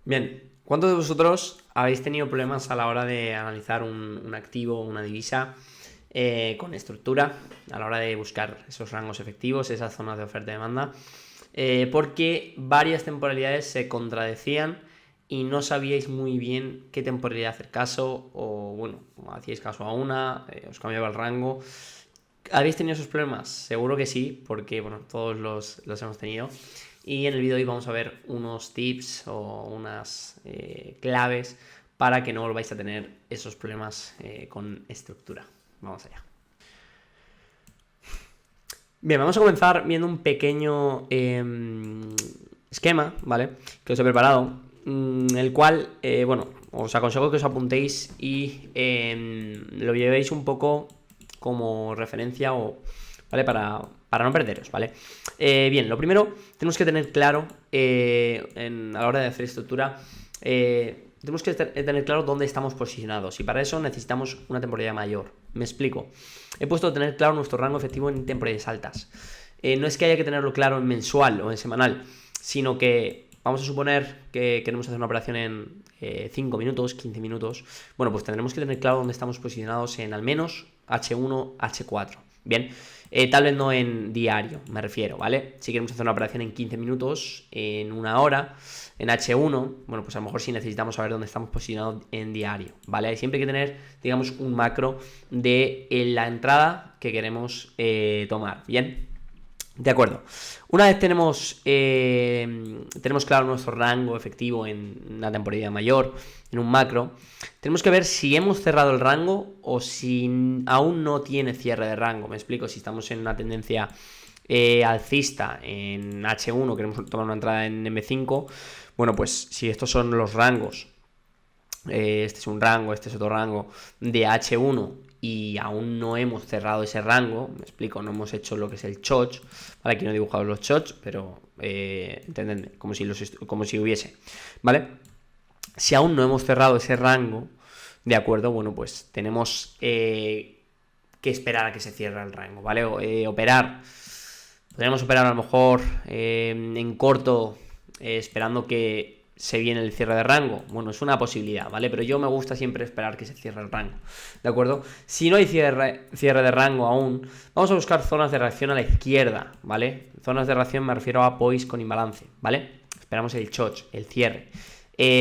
Bien, ¿cuántos de vosotros habéis tenido problemas a la hora de analizar un activo o una divisa con estructura, a la hora de buscar esos rangos efectivos, esas zonas de oferta y demanda? Porque varias temporalidades se contradecían y no sabíais muy bien qué temporalidad hacer caso, o bueno, hacíais caso a una, os cambiaba el rango. ¿Habéis tenido esos problemas? Seguro que sí, porque bueno, todos los hemos tenido. Y en el vídeo de hoy vamos a ver unos tips o unas claves para que no volváis a tener esos problemas con estructura. Vamos allá. Bien, vamos a comenzar viendo un pequeño esquema, ¿vale? Que os he preparado, el cual, bueno, os aconsejo que os apuntéis y lo llevéis un poco como referencia o, ¿vale? Para no perderos, ¿vale? Bien, lo primero, tenemos que tener claro, a la hora de hacer estructura, tenemos que tener claro dónde estamos posicionados y para eso necesitamos una temporalidad mayor. Me explico. He puesto tener claro nuestro rango efectivo en temporalidades altas. No es que haya que tenerlo claro en mensual o en semanal, sino que vamos a suponer que queremos hacer una operación en 5 minutos, 15 minutos. Bueno, pues tendremos que tener claro dónde estamos posicionados en al menos H1, H4. Bien, tal vez no en diario, me refiero, ¿vale? Si queremos hacer una operación en 15 minutos, en una hora, en H1, bueno, pues a lo mejor sí necesitamos saber dónde estamos posicionados en diario, ¿vale? Siempre hay que tener, digamos, un macro de la entrada que queremos tomar, ¿bien? De acuerdo. Una vez tenemos claro nuestro rango efectivo en una temporalidad mayor, en un macro, tenemos que ver si hemos cerrado el rango o si aún no tiene cierre de rango. Me explico, si estamos en una tendencia alcista en H1, queremos tomar una entrada en M5, bueno, pues si estos son los rangos, este es un rango, este es otro rango de H1 y aún no hemos cerrado ese rango, me explico, no hemos hecho lo que es el choch, ¿vale? Aquí no he dibujado los choch, pero entendedme, como si hubiese, ¿vale? Si aún no hemos cerrado ese rango, de acuerdo, bueno, pues tenemos que esperar a que se cierre el rango, ¿vale? Podríamos operar a lo mejor en corto, esperando que se viene el cierre de rango. Bueno, es una posibilidad, ¿vale? Pero yo me gusta siempre esperar que se cierre el rango, ¿de acuerdo? Si no hay cierre de rango aún, vamos a buscar zonas de reacción a la izquierda, ¿vale? Zonas de reacción me refiero a POIs con imbalance, ¿vale? Esperamos el choch, el cierre.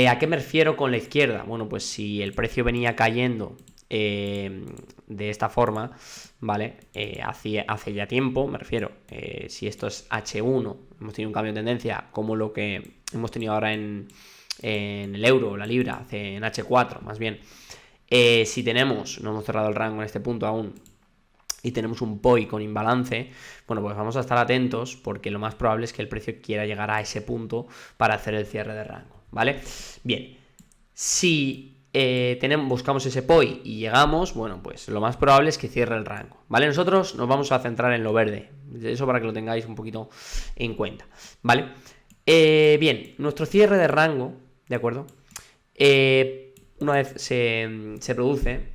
¿A qué me refiero con la izquierda? Bueno, pues si el precio venía cayendo de esta forma, ¿vale? Hace ya tiempo, me refiero, si esto es H1, hemos tenido un cambio de tendencia como lo que hemos tenido ahora en el euro, la libra, en H4 más bien. Si no hemos cerrado el rango en este punto aún, y tenemos un POI con imbalance, bueno, pues vamos a estar atentos porque lo más probable es que el precio quiera llegar a ese punto para hacer el cierre de rango, ¿vale? Bien, si buscamos ese POI y llegamos, bueno, pues lo más probable es que cierre el rango, ¿vale? Nosotros nos vamos a centrar en lo verde, eso para que lo tengáis un poquito en cuenta, ¿vale? Bien, nuestro cierre de rango, ¿de acuerdo? Una vez se produce,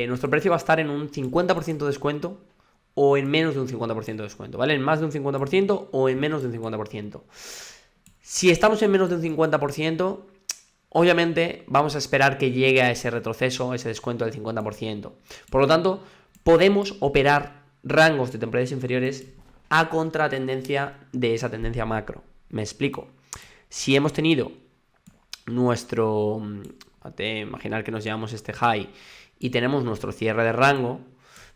nuestro precio va a estar en un 50% de descuento o en menos de un 50% de descuento, ¿vale? En más de un 50% o en menos de un 50%. Si estamos en menos de un 50%, obviamente vamos a esperar que llegue a ese retroceso, ese descuento del 50%. Por lo tanto, podemos operar rangos de temporalidades inferiores a contratendencia de esa tendencia macro. Me explico. Si hemos tenido imaginar que nos llevamos este high y tenemos nuestro cierre de rango,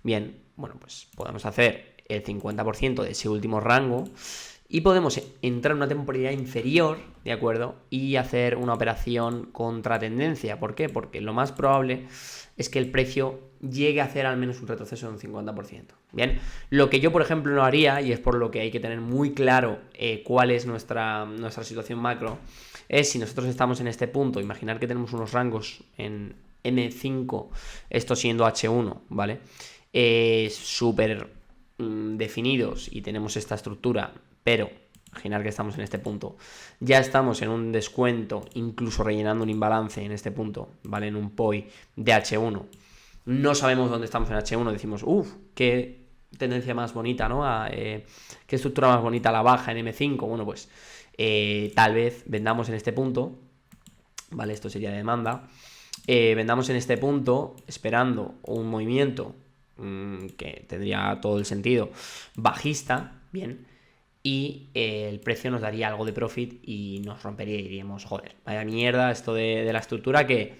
bien, bueno, pues podemos hacer el 50% de ese último rango y podemos entrar en una temporalidad inferior, ¿de acuerdo? Y hacer una operación contra tendencia. ¿Por qué? Porque lo más probable es que el precio llegue a hacer al menos un retroceso de un 50%. Bien, lo que yo, por ejemplo, no haría, y es por lo que hay que tener muy claro cuál es nuestra situación macro, es si nosotros estamos en este punto, imaginar que tenemos unos rangos en M5, esto siendo H1, ¿vale? Súper definidos y tenemos esta estructura, pero imaginar que estamos en este punto, ya estamos en un descuento, incluso rellenando un imbalance en este punto, ¿vale? En un POI de H1. No sabemos dónde estamos en H1, decimos, qué tendencia más bonita, ¿no? Qué estructura más bonita a la baja en M5. Bueno, pues tal vez vendamos en este punto ¿vale? Esto sería demanda. Vendamos en este punto, esperando un movimiento que tendría todo el sentido bajista, bien, y el precio nos daría algo de profit y nos rompería y diríamos, joder, vaya mierda esto de la estructura que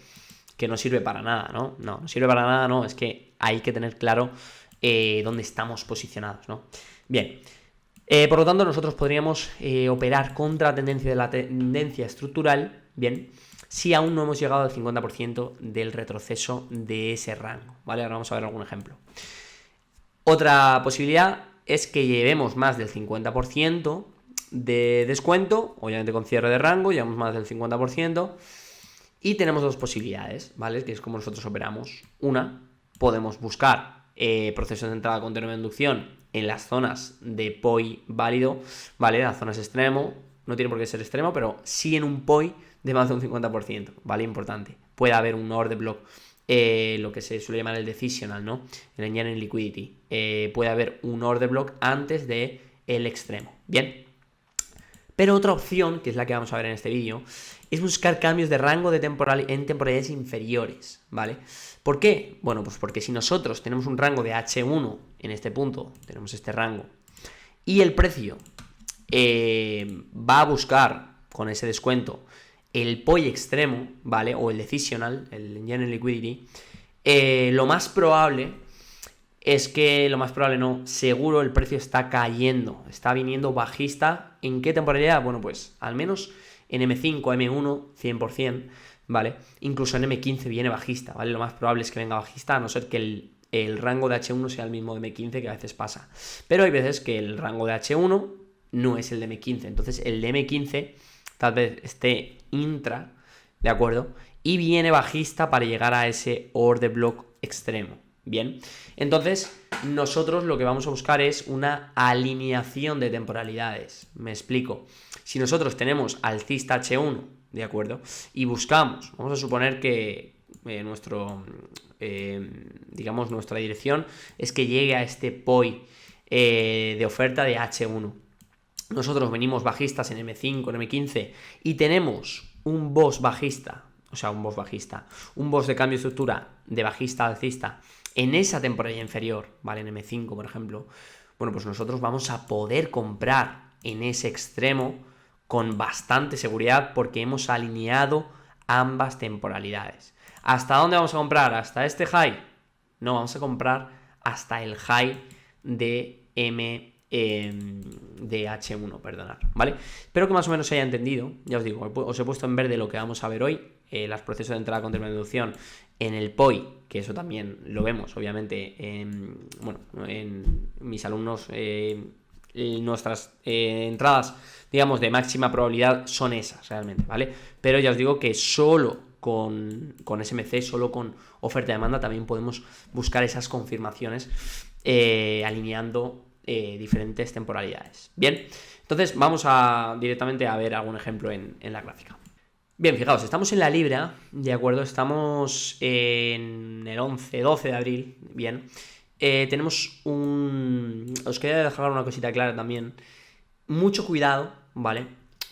no sirve para nada, ¿no? No sirve para nada, no, es que hay que tener claro dónde estamos posicionados, ¿no? Bien, por lo tanto nosotros podríamos operar contra la tendencia de la tendencia estructural, bien, si aún no hemos llegado al 50% del retroceso de ese rango, ¿vale? Ahora vamos a ver algún ejemplo. Otra posibilidad es que llevemos más del 50% de descuento, obviamente con cierre de rango, llevamos más del 50%, y tenemos dos posibilidades, ¿vale? Que es como nosotros operamos. Una, podemos buscar procesos de entrada con término de inducción en las zonas de POI válido, ¿vale? Las zonas extremo, no tiene por qué ser extremo, pero sí en un POI de más de un 50%, ¿vale? Importante. Puede haber un order block, lo que se suele llamar el decisional, ¿no? El engineering liquidity. Puede haber un order block antes de el extremo, ¿bien? Pero otra opción, que es la que vamos a ver en este vídeo, es buscar cambios de rango en temporalidades inferiores, ¿vale? ¿Por qué? Bueno, pues porque si nosotros tenemos un rango de H1 en este punto, tenemos este rango, y el precio va a buscar con ese descuento el POI extremo, ¿vale? O el decisional, el engineering liquidity, lo más probable es que, seguro el precio está cayendo, está viniendo bajista. ¿En qué temporalidad? Bueno, pues al menos en M5, M1, 100%, ¿vale? Incluso en M15 viene bajista, ¿vale? Lo más probable es que venga bajista, a no ser que el rango de H1 sea el mismo de M15, que a veces pasa. Pero hay veces que el rango de H1 no es el de M15, entonces el de M15 tal vez esté intra, ¿de acuerdo? Y viene bajista para llegar a ese order block extremo. Bien, entonces nosotros lo que vamos a buscar es una alineación de temporalidades. Me explico. Si nosotros tenemos alcista H1, ¿de acuerdo? Y buscamos, vamos a suponer que nuestra dirección es que llegue a este POI de oferta de H1. Nosotros venimos bajistas en M5, en M15 y tenemos un boss bajista, un boss de cambio de estructura de bajista a alcista en esa temporalidad inferior, ¿vale? En M5, por ejemplo, bueno, pues nosotros vamos a poder comprar en ese extremo con bastante seguridad porque hemos alineado ambas temporalidades. ¿Hasta dónde vamos a comprar? ¿Hasta este high? No, vamos a comprar hasta el high de de H1, perdonad, ¿vale? Espero que más o menos se haya entendido. Ya os digo, os he puesto en verde lo que vamos a ver hoy, los procesos de entrada con término de inducción en el POI, que eso también lo vemos, obviamente, en mis alumnos, nuestras entradas, digamos, de máxima probabilidad son esas realmente, ¿vale? Pero ya os digo que solo con SMC, solo con oferta-demanda, también podemos buscar esas confirmaciones alineando diferentes temporalidades. Bien, entonces vamos directamente a ver algún ejemplo en la gráfica. Bien, fijaos, estamos en la libra, ¿de acuerdo? Estamos en el 11-12 de abril, bien. Tenemos os quería dejar una cosita clara también. Mucho cuidado, ¿vale?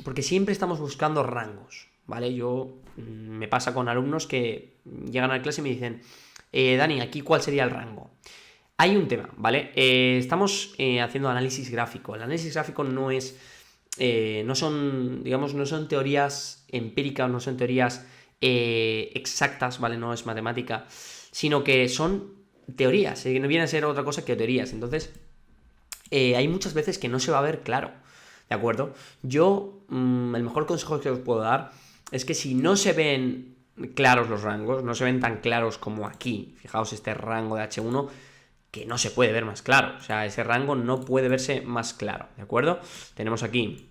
Porque siempre estamos buscando rangos, ¿vale? Me pasa con alumnos que llegan a la clase y me dicen, Dani, ¿aquí cuál sería el rango? Hay un tema, ¿vale? Estamos haciendo análisis gráfico. El análisis gráfico no son teorías empíricas, no son teorías exactas, ¿vale? No es matemática, sino que son teorías, no viene a ser otra cosa que teorías. Entonces, hay muchas veces que no se va a ver claro, ¿de acuerdo? El mejor consejo que os puedo dar es que si no se ven claros los rangos, no se ven tan claros como aquí, fijaos este rango de H1, que no se puede ver más claro, o sea, ese rango no puede verse más claro, ¿de acuerdo? Tenemos aquí,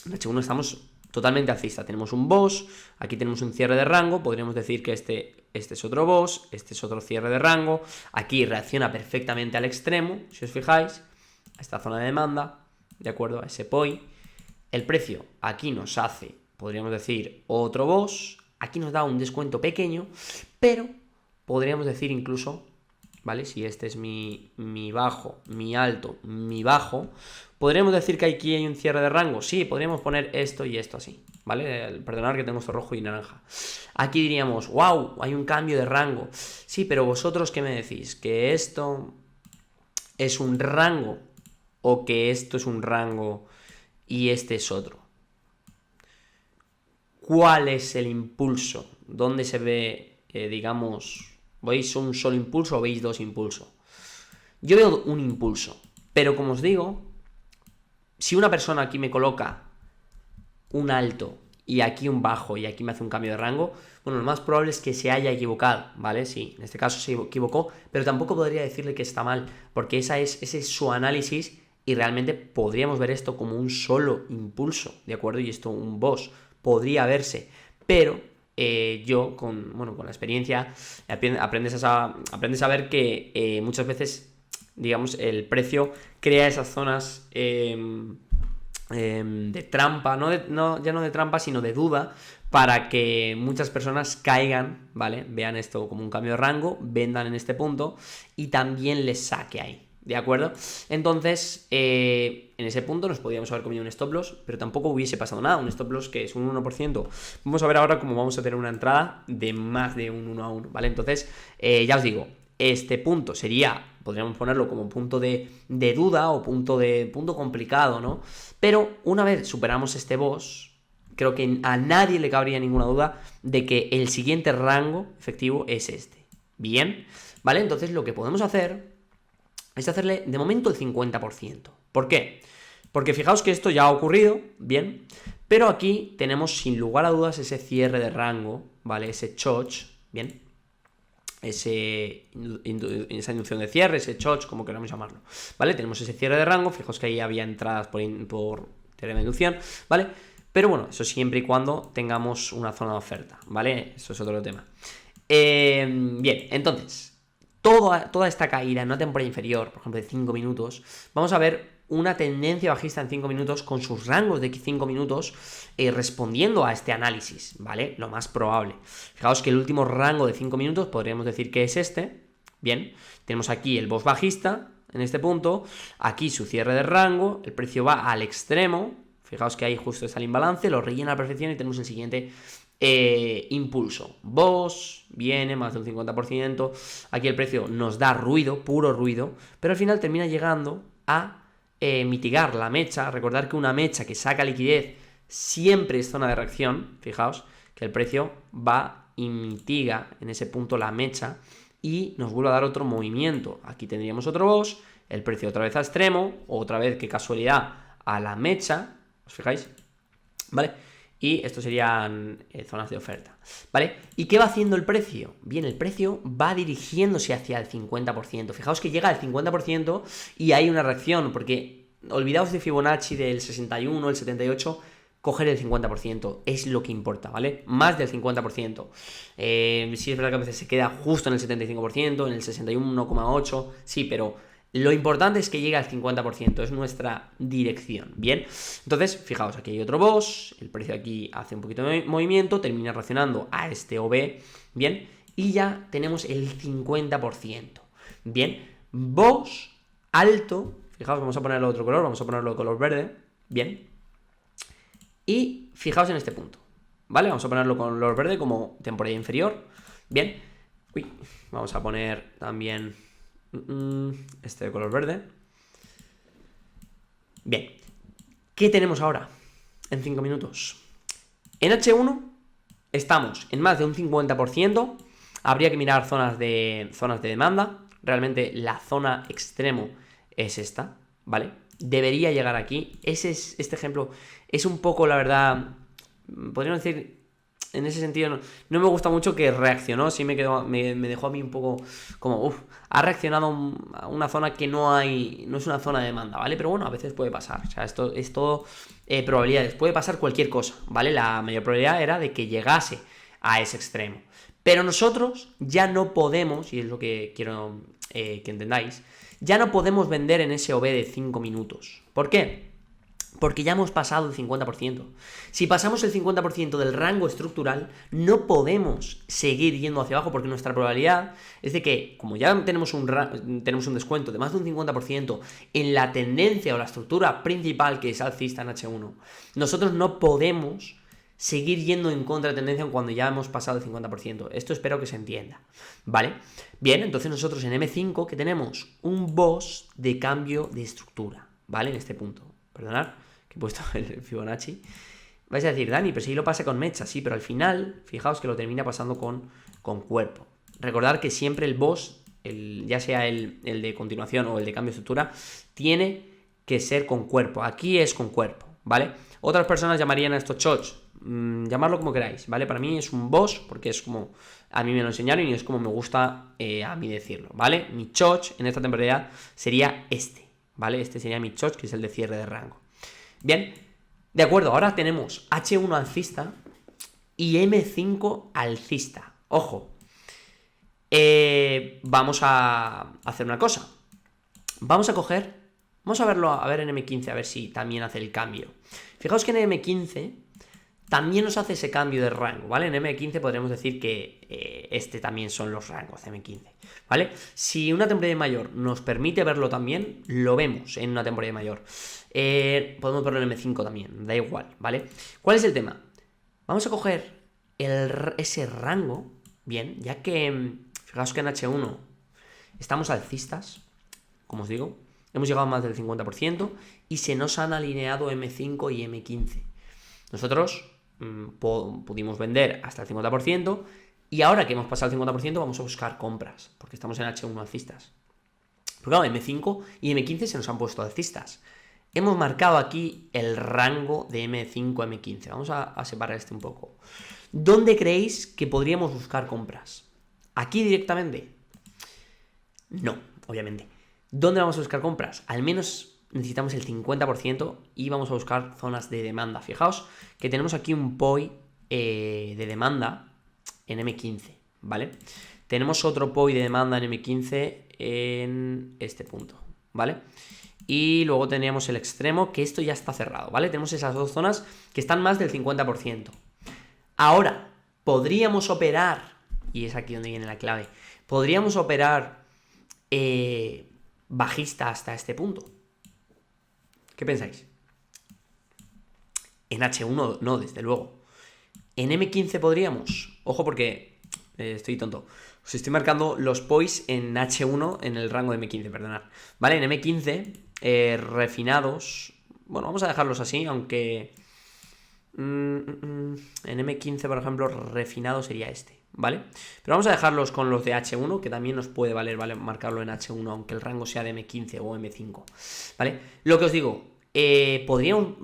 en H1 estamos totalmente alcista, tenemos un boss, aquí tenemos un cierre de rango, podríamos decir que este es otro boss, este es otro cierre de rango, aquí reacciona perfectamente al extremo, si os fijáis, a esta zona de demanda, ¿de acuerdo? A ese POI, el precio aquí nos hace, podríamos decir, otro boss, aquí nos da un descuento pequeño, pero podríamos decir incluso, ¿vale? Si este es mi bajo, mi alto, mi bajo, ¿podríamos decir que aquí hay un cierre de rango? Sí, podríamos poner esto y esto así, ¿vale? Perdonad que tengo esto rojo y naranja. Aquí diríamos, wow, hay un cambio de rango. Sí, pero vosotros, ¿qué me decís? ¿Que esto es un rango o que esto es un rango y este es otro? ¿Cuál es el impulso? ¿Dónde se ve, digamos, veis un solo impulso o veis dos impulsos? Yo veo un impulso, pero como os digo, si una persona aquí me coloca un alto y aquí un bajo y aquí me hace un cambio de rango, bueno, lo más probable es que se haya equivocado, ¿vale? Sí, en este caso se equivocó, pero tampoco podría decirle que está mal, porque ese es su análisis y realmente podríamos ver esto como un solo impulso, ¿de acuerdo? Y esto un boss, podría verse, pero yo con la experiencia aprendes a ver que muchas veces, digamos, el precio crea esas zonas de trampa, ya no de trampa, sino de duda, para que muchas personas caigan, ¿vale? Vean esto como un cambio de rango, vendan en este punto y también les saque ahí, ¿de acuerdo? Entonces, en ese punto nos podríamos haber comido un stop loss, pero tampoco hubiese pasado nada, un stop loss que es un 1%. Vamos a ver ahora cómo vamos a tener una entrada de más de un 1 a 1, ¿vale? Entonces, ya os digo, este punto podríamos ponerlo como punto de duda o punto complicado, ¿no? Pero una vez superamos este boss, creo que a nadie le cabría ninguna duda de que el siguiente rango efectivo es este. Bien, ¿vale? Entonces lo que podemos hacer es hacerle de momento el 50%. ¿Por qué? Porque fijaos que esto ya ha ocurrido, bien, pero aquí tenemos sin lugar a dudas ese cierre de rango, ¿vale? Ese choch, bien, esa inducción de cierre, ese choch, como queramos llamarlo, ¿vale? Tenemos ese cierre de rango, fijaos que ahí había entradas por teorema de inducción, ¿vale? Pero bueno, eso siempre y cuando tengamos una zona de oferta, ¿vale? Eso es otro tema. Bien, entonces, toda esta caída en una temporada inferior, por ejemplo de 5 minutos, vamos a ver una tendencia bajista en 5 minutos con sus rangos de 5 minutos respondiendo a este análisis, ¿vale? Lo más probable. Fijaos que el último rango de 5 minutos podríamos decir que es este. Bien, tenemos aquí el boss bajista en este punto, aquí su cierre de rango, el precio va al extremo, fijaos que ahí justo está el imbalance, lo rellena a la perfección y tenemos el siguiente impulso. Boss, viene más de un 50%, aquí el precio nos da ruido, puro ruido, pero al final termina llegando a mitigar la mecha. Recordar que una mecha que saca liquidez siempre es zona de reacción. Fijaos que el precio va y mitiga en ese punto la mecha y nos vuelve a dar otro movimiento. Aquí tendríamos otro boss, el precio otra vez a extremo, otra vez, qué casualidad, a la mecha, ¿os fijáis? ¿Vale? Y esto serían zonas de oferta, ¿vale? ¿Y qué va haciendo el precio? Bien, el precio va dirigiéndose hacia el 50%. Fijaos que llega al 50% y hay una reacción, porque olvidaos de Fibonacci del 61, el 78, coger el 50% es lo que importa, ¿vale? Más del 50%. Sí es verdad que a veces se queda justo en el 75%, en el 61,8%, sí, pero lo importante es que llegue al 50%, es nuestra dirección, ¿bien? Entonces, fijaos, aquí hay otro boss, el precio aquí hace un poquito de movimiento, termina reaccionando a este OB, ¿bien? Y ya tenemos el 50%, ¿bien? Boss alto, fijaos, vamos a ponerlo de otro color, vamos a ponerlo de color verde, ¿bien? Y fijaos en este punto, ¿vale? Vamos a ponerlo con color verde como temporada inferior, ¿bien? Uy, vamos a poner también este de color verde. Bien, ¿qué tenemos ahora en 5 minutos? En H1 estamos en más de un 50%. Habría que mirar zonas de demanda. Realmente la zona extremo es esta, ¿vale? Debería llegar aquí. Este ejemplo es un poco, la verdad, podríamos decir, en ese sentido no me gusta mucho que reaccionó. Sí me dejó a mí un poco como, ha reaccionado a una zona que no es una zona de demanda, ¿vale? Pero bueno, a veces puede pasar. O sea, esto es todo probabilidades. Puede pasar cualquier cosa, ¿vale? La mayor probabilidad era de que llegase a ese extremo. Pero nosotros ya no podemos, y es lo que quiero que entendáis, ya no podemos vender en ese OB de 5 minutos. ¿Por qué? Porque ya hemos pasado el 50%. Si pasamos el 50% del rango estructural, no podemos seguir yendo hacia abajo porque nuestra probabilidad es de que, como ya tenemos un descuento de más de un 50% en la tendencia o la estructura principal que es alcista en H1, nosotros no podemos seguir yendo en contra de tendencia cuando ya hemos pasado el 50%. Esto espero que se entienda, ¿vale? Bien, entonces nosotros en M5 que tenemos un boss de cambio de estructura, ¿vale? En este punto. Perdonad, que he puesto el Fibonacci. Vais a decir, Dani, pero si lo pasa con mecha, sí, pero al final, fijaos que lo termina pasando con cuerpo. Recordad que siempre el boss, ya sea el de continuación o el de cambio de estructura, tiene que ser con cuerpo. Aquí es con cuerpo, ¿vale? Otras personas llamarían a esto choch, llamarlo como queráis, ¿vale? Para mí es un boss porque es como a mí me lo enseñaron y es como me gusta a mí decirlo, ¿vale? Mi choch en esta temporada sería este, ¿vale? Este sería mi choch, que es el de cierre de rango. Bien, de acuerdo, ahora tenemos H1 alcista y M5 alcista. Ojo, vamos a hacer una cosa. Vamos a verlo, a ver en M15, a ver si también hace el cambio. Fijaos que en M15 también nos hace ese cambio de rango, ¿vale? En M15 podríamos decir que este también son los rangos de M15, ¿vale? Si una temporada mayor nos permite verlo también, lo vemos en una temporada mayor. Podemos verlo en M5 también, da igual, ¿vale? ¿Cuál es el tema? Vamos a coger ese rango, bien, ya que, fijaos que en H1 estamos alcistas, como os digo, hemos llegado a más del 50% y se nos han alineado M5 y M15. Nosotros pudimos vender hasta el 50% y ahora que hemos pasado el 50% vamos a buscar compras, porque estamos en H1 alcistas. Pero claro, M5 y M15 se nos han puesto alcistas. Hemos marcado aquí el rango de M5 a M15. Vamos a separar este un poco. ¿Dónde creéis que podríamos buscar compras? ¿Aquí directamente? No, obviamente. ¿Dónde vamos a buscar compras? Al menos necesitamos el 50% y vamos a buscar zonas de demanda. Fijaos que tenemos aquí un POI de demanda en M15, ¿vale? Tenemos otro POI de demanda en M15 en este punto, ¿vale? Y luego teníamos el extremo, que esto ya está cerrado, ¿vale? Tenemos esas dos zonas que están más del 50%. Ahora, podríamos operar, y es aquí donde viene la clave, podríamos operar bajista hasta este punto. ¿Qué pensáis? En H1 no, desde luego. En M15 podríamos. Ojo porque estoy tonto. Os estoy marcando los POIs en H1 en el rango de M15, perdonad. Vale, en M15 refinados. Bueno, vamos a dejarlos así, aunque en M15, por ejemplo, refinado sería este, ¿vale? Pero vamos a dejarlos con los de H1, que también nos puede valer, ¿vale? Marcarlo en H1, aunque el rango sea de M15 o M5, ¿vale? Lo que os digo, podríamos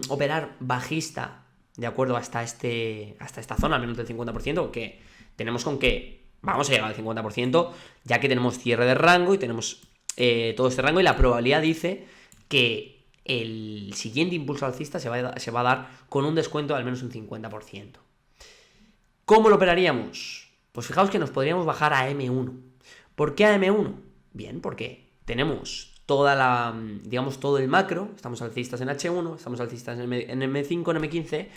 operar bajista, de acuerdo, hasta esta zona, al menos del 50%, que tenemos con que vamos a llegar al 50%, ya que tenemos cierre de rango y tenemos todo este rango, y la probabilidad dice que el siguiente impulso alcista se va a dar con un descuento de al menos un 50%. ¿Cómo lo operaríamos? Pues fijaos que nos podríamos bajar a M1. ¿Por qué a M1? Bien, porque tenemos todo el macro, estamos alcistas en H1, estamos alcistas en M5, en M15,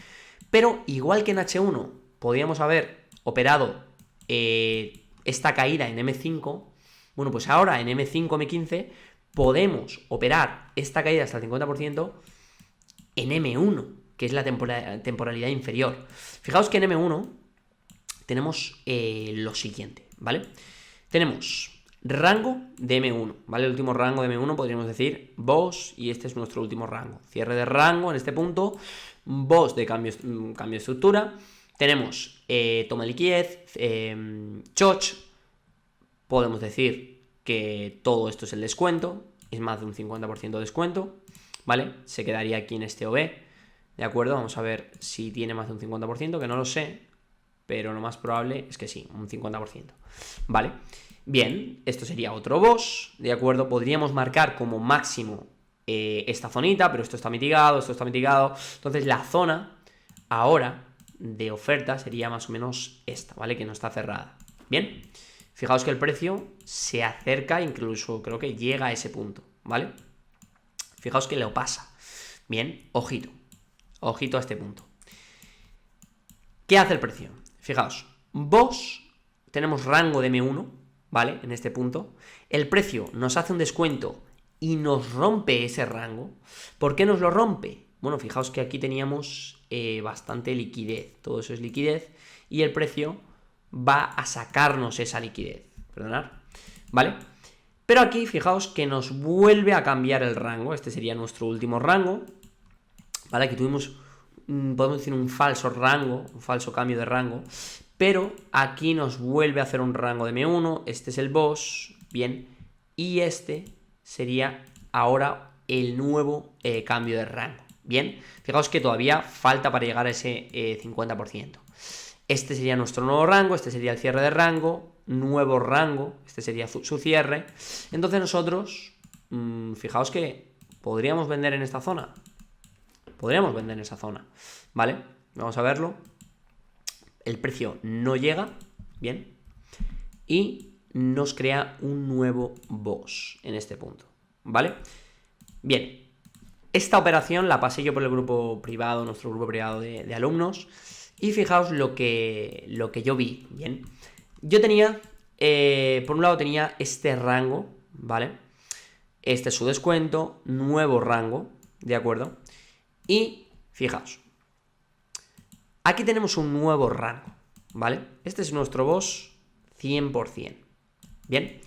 pero igual que en H1 podríamos haber operado esta caída en M5, bueno, pues ahora en M5, M15 podemos operar esta caída hasta el 50% en M1, que es la temporalidad inferior. Fijaos que en M1 tenemos lo siguiente, ¿vale? Tenemos rango de M1, ¿vale? El último rango de M1 podríamos decir boss, y este es nuestro último rango. Cierre de rango en este punto, boss de cambio de estructura. Tenemos toma de liquidez, choch, podemos decir que todo esto es el descuento, es más de un 50% de descuento, ¿vale? Se quedaría aquí en este OB, ¿de acuerdo? Vamos a ver si tiene más de un 50%, que no lo sé, pero lo más probable es que sí, un 50%, ¿vale? Bien, esto sería otro boss, ¿de acuerdo? Podríamos marcar como máximo esta zonita, pero esto está mitigado, entonces la zona ahora de oferta sería más o menos esta, ¿vale? Que no está cerrada, ¿bien? Fijaos que el precio se acerca, incluso creo que llega a ese punto, ¿vale? Fijaos que lo pasa. Bien, ojito a este punto. ¿Qué hace el precio? Fijaos, vos tenemos rango de M1, ¿vale? En este punto. El precio nos hace un descuento y nos rompe ese rango. ¿Por qué nos lo rompe? Bueno, fijaos que aquí teníamos bastante liquidez. Todo eso es liquidez. Y el precio va a sacarnos esa liquidez. Perdonad. ¿Vale? Pero aquí, fijaos que nos vuelve a cambiar el rango. Este sería nuestro último rango. ¿Vale? Aquí tuvimos, podemos decir, un falso rango, un falso cambio de rango. Pero aquí nos vuelve a hacer un rango de M1. Este es el boss. Bien. Y este sería ahora el nuevo cambio de rango. Bien. Fijaos que todavía falta para llegar a ese 50%. Este sería nuestro nuevo rango. Este sería el cierre de rango. Nuevo rango. Este sería su cierre. Entonces nosotros, fijaos que podríamos vender en esta zona. Podríamos vender en esa zona. ¿Vale? Vamos a verlo. El precio no llega, bien, y nos crea un nuevo boss en este punto, ¿vale? Bien, esta operación la pasé yo por el grupo privado, nuestro grupo privado de alumnos, y fijaos lo que yo vi, bien. Yo tenía, por un lado tenía este rango, ¿vale? Este es su descuento, nuevo rango, ¿de acuerdo? Y fijaos. Aquí tenemos un nuevo rango, ¿vale? Este es nuestro boss 100%, ¿bien?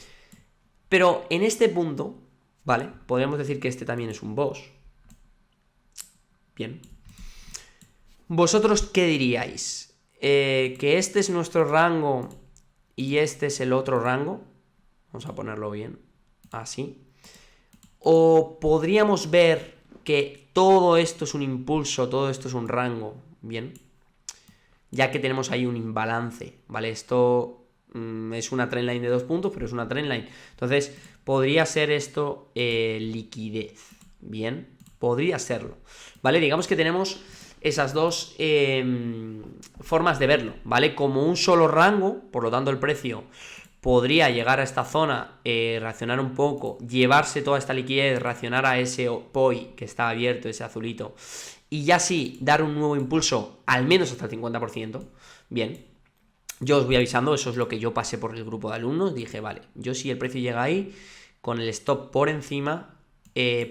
Pero en este punto, ¿vale? Podríamos decir que este también es un boss. Bien. ¿Vosotros qué diríais? ¿Que este es nuestro rango y este es el otro rango? Vamos a ponerlo bien, así. ¿O podríamos ver que todo esto es un impulso, todo esto es un rango? Bien. Ya que tenemos ahí un imbalance, ¿vale? Esto es una trendline de 2 puntos, pero es una trendline. Entonces, podría ser esto liquidez, ¿bien? Podría serlo, ¿vale? Digamos que tenemos esas dos formas de verlo, ¿vale? Como un solo rango, por lo tanto el precio podría llegar a esta zona, reaccionar un poco, llevarse toda esta liquidez, reaccionar a ese POI que está abierto, ese azulito, y ya sí dar un nuevo impulso, al menos hasta el 50%, bien. Yo os voy avisando, eso es lo que yo pasé por el grupo de alumnos, dije, vale, yo si el precio llega ahí, con el stop por encima,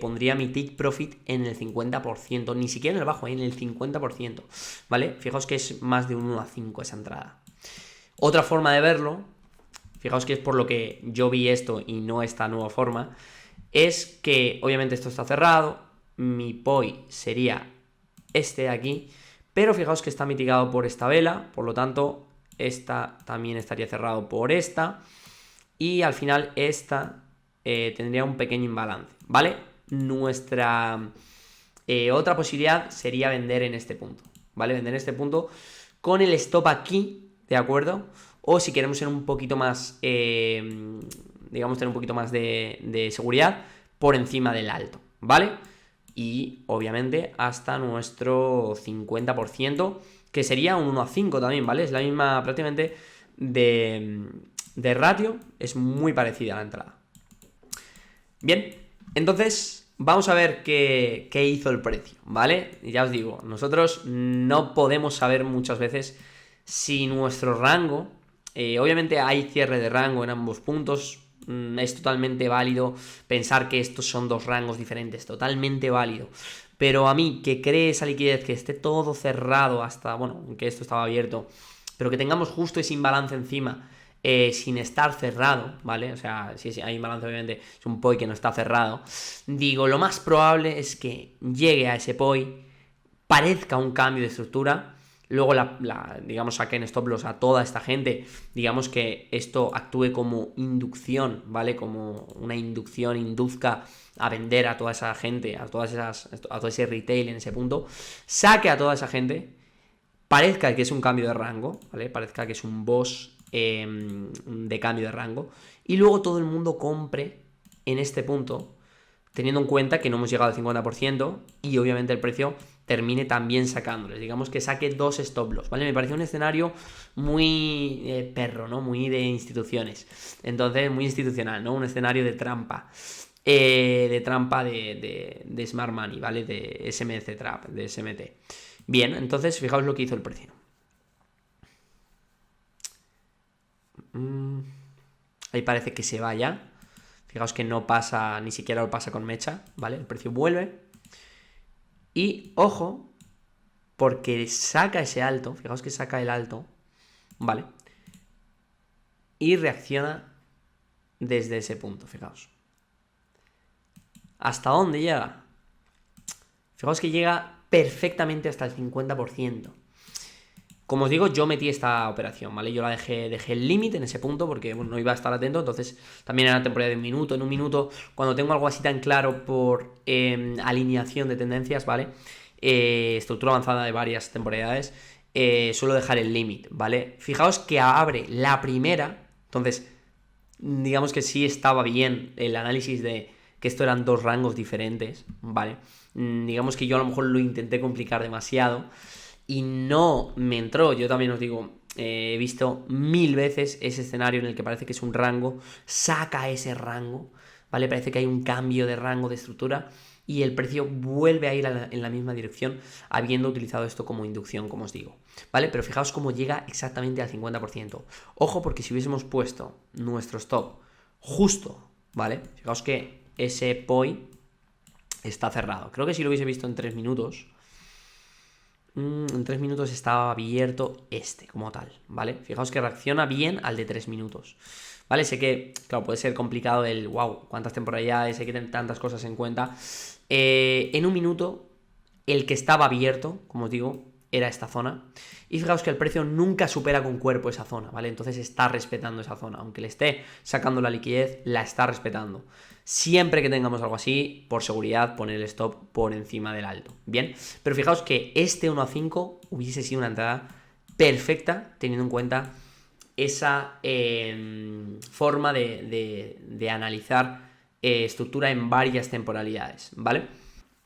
pondría mi take profit en el 50%, ni siquiera en el bajo, en el 50%, ¿vale? Fijaos que es más de un 1 a 5 esa entrada. Otra forma de verlo, fijaos que es por lo que yo vi esto y no esta nueva forma, es que obviamente esto está cerrado, mi POI sería este de aquí, pero fijaos que está mitigado por esta vela, por lo tanto esta también estaría cerrado por esta, y al final esta tendría un pequeño imbalance, ¿vale? Nuestra otra posibilidad sería vender en este punto, ¿vale? Vender en este punto con el stop aquí, ¿de acuerdo? O si queremos ser un poquito más, digamos, tener un poquito más de seguridad, por encima del alto, ¿vale? Y obviamente hasta nuestro 50%, que sería un 1 a 5 también, ¿vale? Es la misma prácticamente de ratio, es muy parecida a la entrada. Bien, entonces vamos a ver qué hizo el precio, ¿vale? Y ya os digo, nosotros no podemos saber muchas veces si nuestro rango, obviamente hay cierre de rango en ambos puntos, es totalmente válido pensar que estos son dos rangos diferentes, totalmente válido. Pero a mí, que cree esa liquidez, que esté todo cerrado hasta, bueno, que esto estaba abierto, pero que tengamos justo ese imbalance encima, sin estar cerrado, ¿vale? O sea, si hay imbalance, obviamente es un POI que no está cerrado. Digo, lo más probable es que llegue a ese POI, parezca un cambio de estructura, luego digamos, saquen stop loss a toda esta gente, digamos que esto actúe como inducción, ¿vale? Como una inducción, induzca a vender a toda esa gente, a todo ese retail en ese punto, saque a toda esa gente, parezca que es un cambio de rango, ¿vale? Parezca que es un boss de cambio de rango, y luego todo el mundo compre en este punto, teniendo en cuenta que no hemos llegado al 50% y obviamente el precio termine también sacándoles, digamos que saque dos stop loss, ¿vale? Me pareció un escenario muy perro, ¿no? Muy de instituciones, entonces muy institucional, ¿no? Un escenario de trampa. de trampa de Smart Money, ¿vale? De SMC Trap, de SMT. Bien, entonces fijaos lo que hizo el precio. Ahí parece que se va ya. Fijaos que no pasa, ni siquiera lo pasa con mecha, ¿vale? El precio vuelve. Y ojo, porque saca ese alto, fijaos que saca el alto, ¿vale? Y reacciona desde ese punto, fijaos. ¿Hasta dónde llega? Fijaos que llega perfectamente hasta el 50%. Como os digo, yo metí esta operación, ¿vale? Yo la dejé el límite en ese punto porque bueno, no iba a estar atento, entonces también era una temporada de un minuto. En un minuto, cuando tengo algo así tan claro por alineación de tendencias, ¿vale? Estructura avanzada de varias temporalidades, suelo dejar el límite, ¿vale? Fijaos que abre la primera, entonces digamos que sí estaba bien el análisis de que esto eran dos rangos diferentes, ¿vale? Digamos que yo a lo mejor lo intenté complicar demasiado y no me entró. Yo también os digo, he visto 1000 veces ese escenario en el que parece que es un rango, saca ese rango, ¿vale? Parece que hay un cambio de rango de estructura y el precio vuelve a ir en la misma dirección habiendo utilizado esto como inducción, como os digo, ¿vale? Pero fijaos cómo llega exactamente al 50%. Ojo, porque si hubiésemos puesto nuestro stop justo, ¿vale? Fijaos que ese POI está cerrado. Creo que si lo hubiese visto en 3 minutos, en 3 minutos estaba abierto como tal, ¿vale? Fijaos que reacciona bien al de 3 minutos, ¿vale? Sé que, claro, puede ser complicado el, wow, cuántas temporalidades, hay que tener tantas cosas en cuenta. En un minuto, el que estaba abierto, como os digo, era esta zona. Y fijaos que el precio nunca supera con cuerpo esa zona, ¿vale? Entonces está respetando esa zona. Aunque le esté sacando la liquidez, la está respetando. Siempre que tengamos algo así, por seguridad, poner el stop por encima del alto. Bien, pero fijaos que este 1 a 5 hubiese sido una entrada perfecta, teniendo en cuenta esa forma de analizar estructura en varias temporalidades, ¿vale?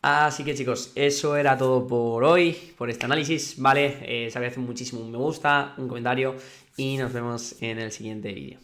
Así que chicos, eso era todo por hoy, por este análisis, ¿vale? Se agradece muchísimo un me gusta, un comentario y nos vemos en el siguiente vídeo.